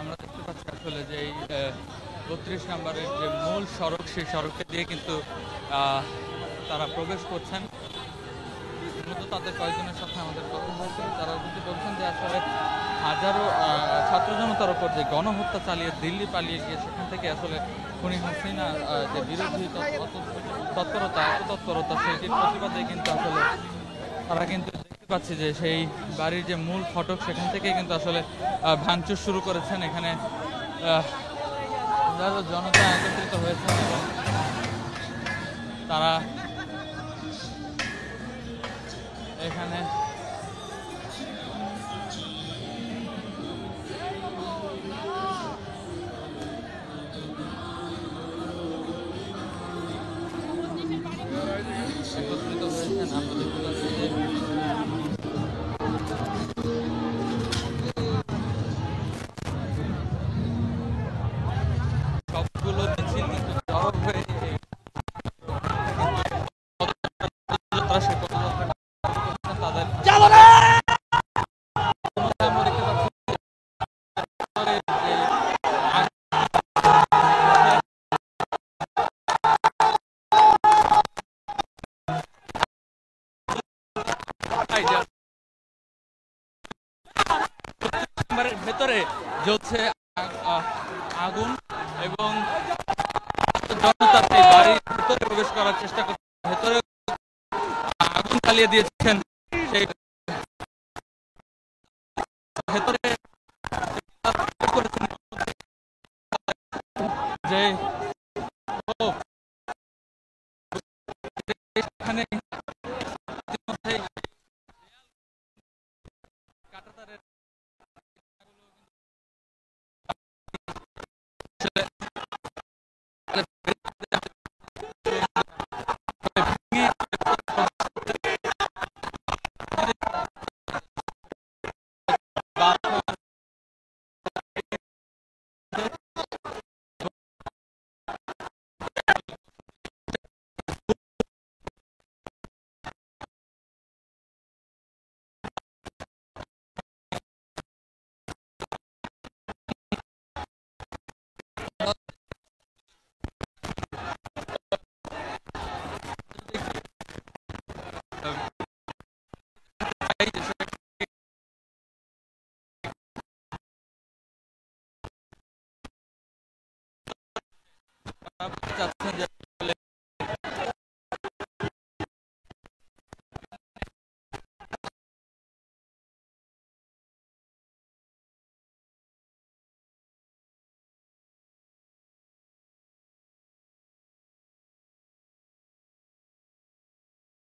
আমরা দেখতে পাচ্ছি আসলে যে এই ৩২ নম্বরের যে মূল সড়ক, সেই সড়ককে দিয়ে কিন্তু তারা প্রবেশ করছেন। মূলত তাদের কয়েকজনের সাথে আমাদের কথা হয়েছিল, তারা কিন্তু বলছেন যে আসলে হাজারো ছাত্র জনতার উপর যে গণহত্যা চালিয়ে দিল্লি পালিয়ে গিয়ে সেখান থেকে আসলে খুনি হাসিনার যে বিরোধী তৎপরতা সেইটির প্রতিবাদে কিন্তু আসলে তারা কিন্তু দেখতে পাচ্ছি যে সেই বাড়ির যে মূল ফটক সেখান থেকে কিন্তু আসলে ভাঙচুর শুরু করেছেন। এখানে জনতা একত্রিত হয়েছেন এবং তারা এখানে একত্রিত হয়েছেন। আমরা দেখতে পাচ্ছি যে সবগুলো মিছিল কিন্তু জড়ো হয়ে তারা সেই পদযাত্রা তাদের আমরা দেখতে পাচ্ছি ভেতরে জ্বলছে আগুন এবং জনতা সেই বাড়ির ভিতরে প্রবেশ করার চেষ্টা করছে, ভেতরে আগুন জ্বালিয়ে দিয়েছেন। সেই ভেতরে যে এখানে ইতিমধ্যেই কাঁটাতারের চাচ্ছেন যে